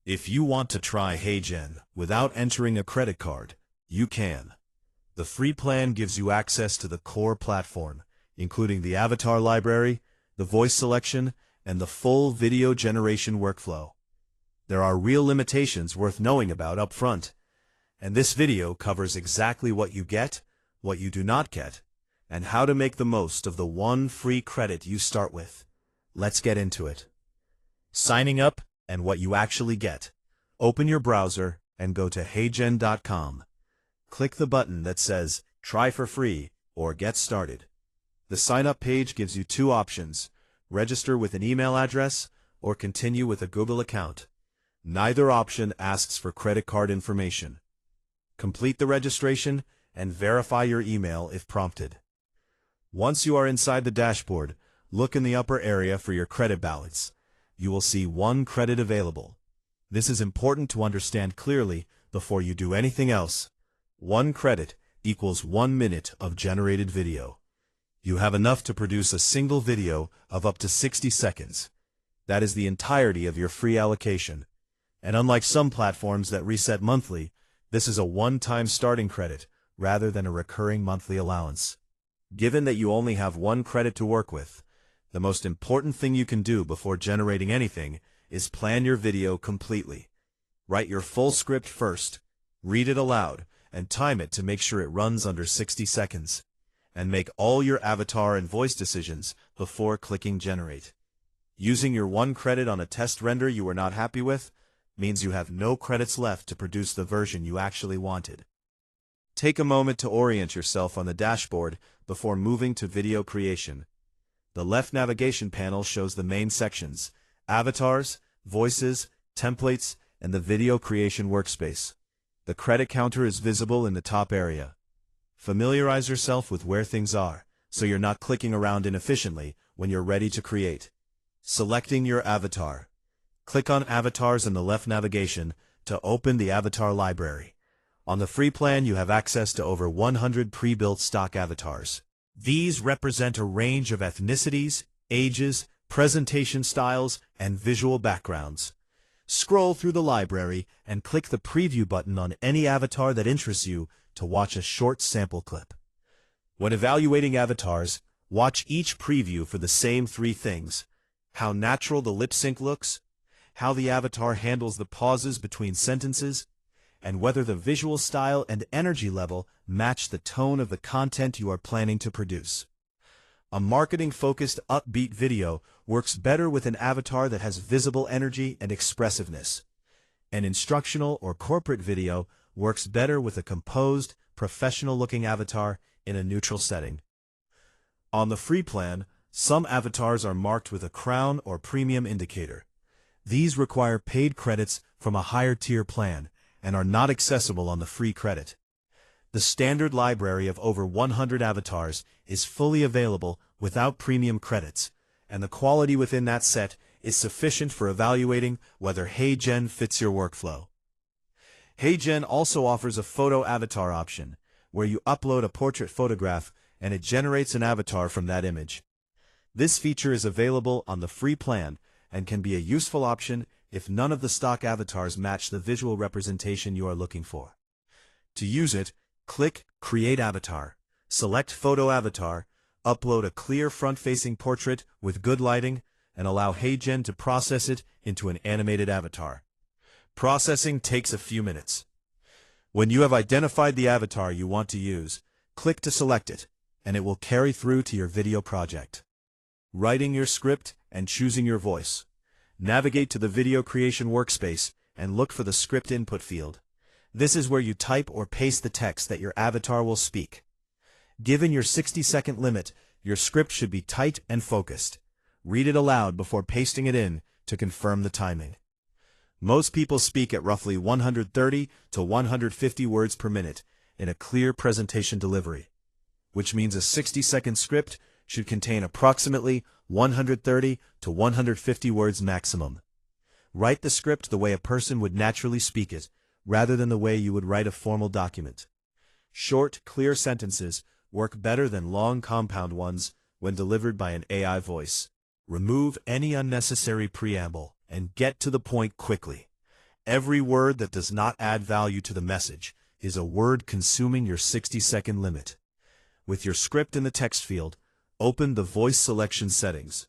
If you want to try HeyGen without entering a credit card, you can. The free plan gives you access to the core platform, including the avatar library, the voice selection, and the full video generation workflow. There are real limitations worth knowing about up front, and this video covers exactly what you get, what you do not get, and how to make the most of the one free credit you start with. Let's get into it. Signing up and what you actually get. Open your browser and go to HeyGen.com. Click the button that says Try for Free or Get Started. The sign-up page gives you two options: register with an email address or continue with a Google account. Neither option asks for credit card information. Complete the registration and verify your email if prompted. Once you are inside the dashboard, look in the upper area for your credit balance. You will see 1 credit available. This is important to understand clearly before you do anything else. 1 credit equals 1 minute of generated video. You have enough to produce a single video of up to 60 seconds. That is the entirety of your free allocation. And unlike some platforms that reset monthly, this is a one-time starting credit rather than a recurring monthly allowance. Given that you only have 1 credit to work with, the most important thing you can do before generating anything is plan your video completely. Write your full script first, read it aloud, and time it to make sure it runs under 60 seconds. And make all your avatar and voice decisions before clicking generate. Using your 1 credit on a test render you were not happy with means you have no credits left to produce the version you actually wanted. Take a moment to orient yourself on the dashboard before moving to video creation. The left navigation panel shows the main sections: avatars, voices, templates, and the video creation workspace. The credit counter is visible in the top area. Familiarize yourself with where things are, so you're not clicking around inefficiently when you're ready to create. Selecting your avatar. Click on Avatars in the left navigation to open the avatar library. On the free plan, you have access to over 100 pre-built stock avatars. These represent a range of ethnicities, ages, presentation styles, and visual backgrounds. Scroll through the library and click the preview button on any avatar that interests you to watch a short sample clip. When evaluating avatars, watch each preview for the same 3 things: how natural the lip sync looks, how the avatar handles the pauses between sentences, and whether the visual style and energy level match the tone of the content you are planning to produce. A marketing-focused, upbeat video works better with an avatar that has visible energy and expressiveness. An instructional or corporate video works better with a composed, professional-looking avatar in a neutral setting. On the free plan, some avatars are marked with a crown or premium indicator. These require paid credits from a higher-tier plan and are not accessible on the free credit. The standard library of over 100 avatars is fully available without premium credits, and the quality within that set is sufficient for evaluating whether HeyGen fits your workflow. HeyGen also offers a photo avatar option, where you upload a portrait photograph and it generates an avatar from that image. This feature is available on the free plan and can be a useful option if none of the stock avatars match the visual representation you are looking for. To use it, click Create Avatar, select Photo Avatar, upload a clear front-facing portrait with good lighting, and allow HeyGen to process it into an animated avatar. Processing takes a few minutes. When you have identified the avatar you want to use, click to select it, and it will carry through to your video project. Writing your script and choosing your voice. Navigate to the video creation workspace and look for the script input field. This is where you type or paste the text that your avatar will speak. Given your 60-second limit, your script should be tight and focused. Read it aloud before pasting it in to confirm the timing. Most people speak at roughly 130 to 150 words per minute in a clear presentation delivery, which means a 60-second script should contain approximately 130 to 150 words maximum. Write the script the way a person would naturally speak it, rather than the way you would write a formal document. Short, clear sentences work better than long, compound ones when delivered by an AI voice. Remove any unnecessary preamble and get to the point quickly. Every word that does not add value to the message is a word consuming your 60-second limit. With your script in the text field, open the voice selection settings.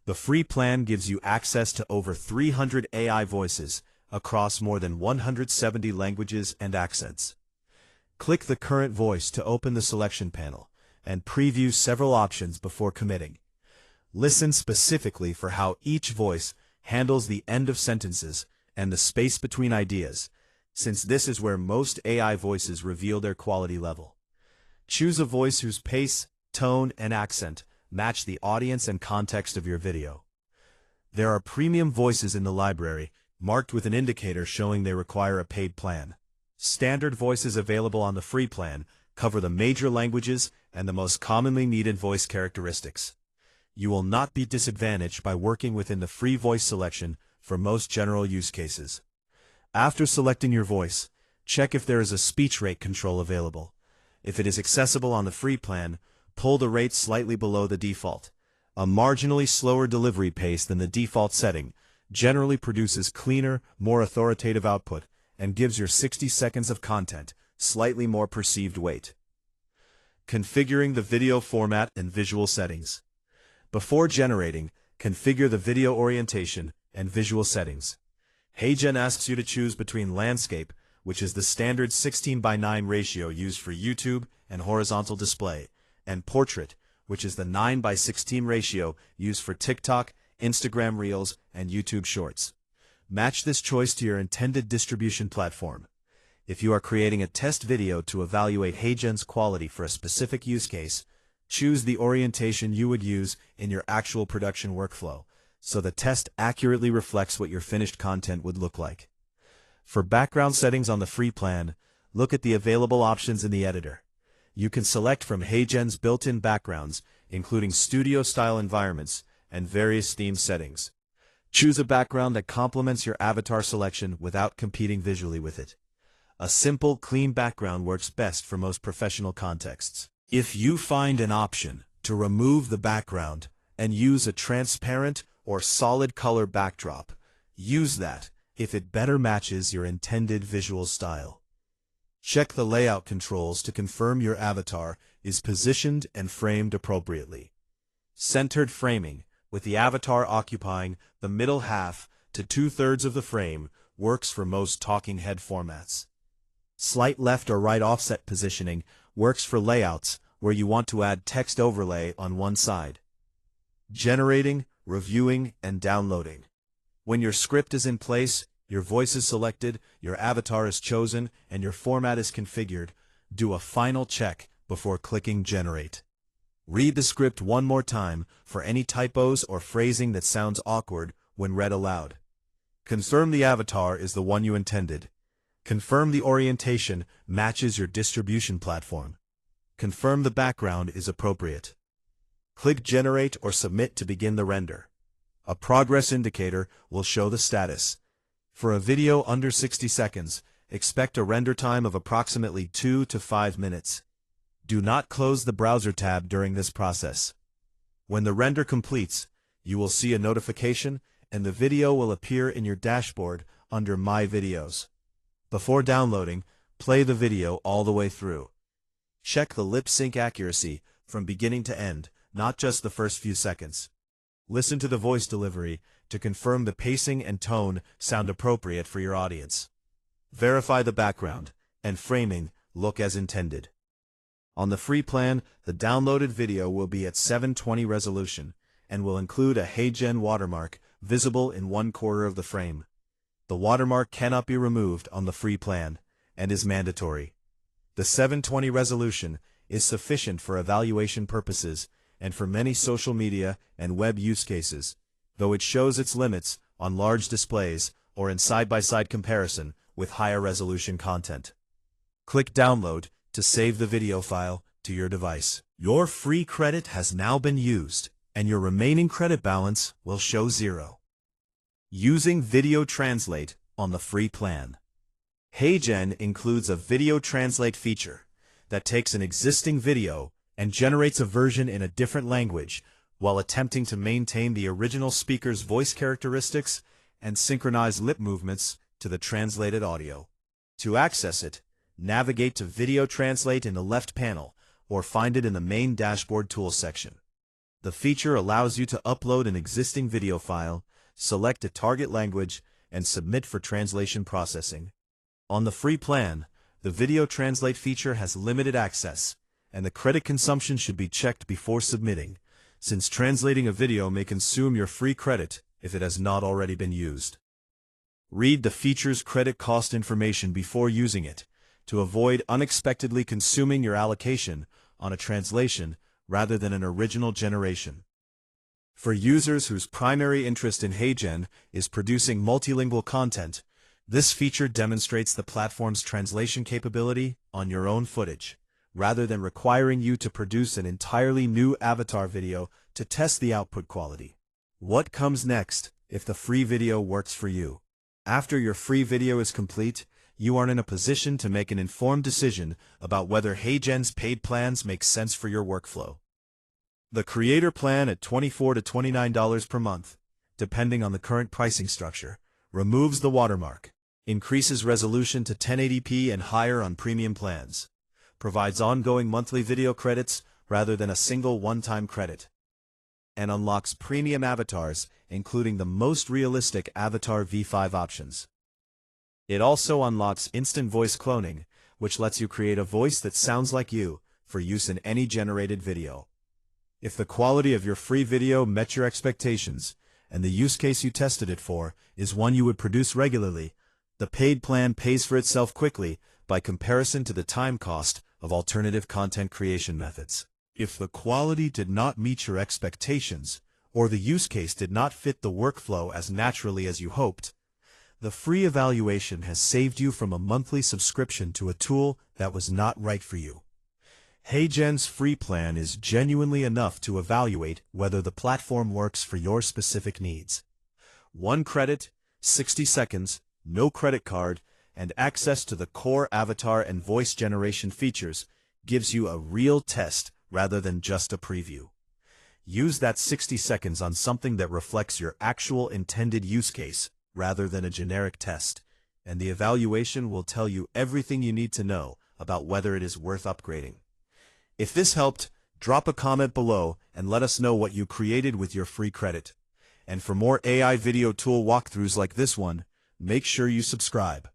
The free plan gives you access to over 300 AI voices across more than 170 languages and accents. Click the current voice to open the selection panel and preview several options before committing. Listen specifically for how each voice handles the end of sentences and the space between ideas, since this is where most AI voices reveal their quality level. Choose a voice whose pace, tone, and accent match the audience and context of your video. There are premium voices in the library, marked with an indicator showing they require a paid plan. Standard voices available on the free plan cover the major languages and the most commonly needed voice characteristics. You will not be disadvantaged by working within the free voice selection for most general use cases. After selecting your voice, check if there is a speech rate control available. If it is accessible on the free plan, pull the rate slightly below the default. A marginally slower delivery pace than the default setting generally produces cleaner, more authoritative output and gives your 60 seconds of content slightly more perceived weight. Configuring the video format and visual settings. Before generating, configure the video orientation and visual settings. HeyGen asks you to choose between landscape, which is the standard 16:9 ratio used for YouTube and horizontal display, and portrait, which is the 9:16 ratio used for TikTok, Instagram Reels, and YouTube Shorts. Match this choice to your intended distribution platform. If you are creating a test video to evaluate HeyGen's quality for a specific use case, choose the orientation you would use in your actual production workflow, so the test accurately reflects what your finished content would look like. For background settings on the free plan, look at the available options in the editor. You can select from HeyGen's built-in backgrounds, including studio-style environments and various theme settings. Choose a background that complements your avatar selection without competing visually with it. A simple, clean background works best for most professional contexts. If you find an option to remove the background and use a transparent or solid color backdrop, use that if it better matches your intended visual style. Check the layout controls to confirm your avatar is positioned and framed appropriately. Centered framing, with the avatar occupying the middle half to 2/3 of the frame, works for most talking head formats. Slight left or right offset positioning works for layouts where you want to add text overlay on one side. Generating, reviewing, and downloading. When your script is in place, your voice is selected, your avatar is chosen, and your format is configured, do a final check before clicking Generate. Read the script one more time for any typos or phrasing that sounds awkward when read aloud. Confirm the avatar is the one you intended. Confirm the orientation matches your distribution platform. Confirm the background is appropriate. Click Generate or Submit to begin the render. A progress indicator will show the status. For a video under 60 seconds, expect a render time of approximately 2 to 5 minutes. Do not close the browser tab during this process. When the render completes, you will see a notification and the video will appear in your dashboard under My Videos. Before downloading, play the video all the way through. Check the lip sync accuracy from beginning to end, not just the first few seconds. Listen to the voice delivery to confirm the pacing and tone sound appropriate for your audience. Verify the background and framing look as intended. On the free plan, the downloaded video will be at 720 resolution and will include a HeyGen watermark visible in 1/4 of the frame. The watermark cannot be removed on the free plan and is mandatory. The 720 resolution is sufficient for evaluation purposes and for many social media and web use cases, though it shows its limits on large displays or in side-by-side comparison with higher resolution content. Click Download to save the video file to your device. Your free credit has now been used, and your remaining credit balance will show 0. Using Video Translate on the free plan. HeyGen includes a video translate feature that takes an existing video and generates a version in a different language while attempting to maintain the original speaker's voice characteristics and synchronize lip movements to the translated audio. To access it, navigate to Video Translate in the left panel, or find it in the main dashboard tools section. The feature allows you to upload an existing video file, select a target language, and submit for translation processing. On the free plan, the Video Translate feature has limited access, and the credit consumption should be checked before submitting, since translating a video may consume your free credit if it has not already been used. Read the feature's credit cost information before using it, to avoid unexpectedly consuming your allocation on a translation rather than an original generation. For users whose primary interest in HeyGen is producing multilingual content, this feature demonstrates the platform's translation capability on your own footage, rather than requiring you to produce an entirely new avatar video to test the output quality. What comes next if the free video works for you? After your free video is complete, you are in a position to make an informed decision about whether HeyGen's paid plans make sense for your workflow. The creator plan at $24 to $29 per month, depending on the current pricing structure, removes the watermark, increases resolution to 1080p and higher on premium plans, provides ongoing monthly video credits rather than a single one-time credit, and unlocks premium avatars, including the most realistic Avatar V5 options. It also unlocks instant voice cloning, which lets you create a voice that sounds like you for use in any generated video. If the quality of your free video met your expectations, and the use case you tested it for is one you would produce regularly, the paid plan pays for itself quickly by comparison to the time cost of alternative content creation methods. If the quality did not meet your expectations, or the use case did not fit the workflow as naturally as you hoped, the free evaluation has saved you from a monthly subscription to a tool that was not right for you. HeyGen's free plan is genuinely enough to evaluate whether the platform works for your specific needs. 1 credit, 60 seconds, no credit card, and access to the core avatar and voice generation features gives you a real test rather than just a preview. Use that 60 seconds on something that reflects your actual intended use case rather than a generic test, and the evaluation will tell you everything you need to know about whether it is worth upgrading. If this helped, drop a comment below and let us know what you created with your free credit. And for more AI video tool walkthroughs like this one, make sure you subscribe.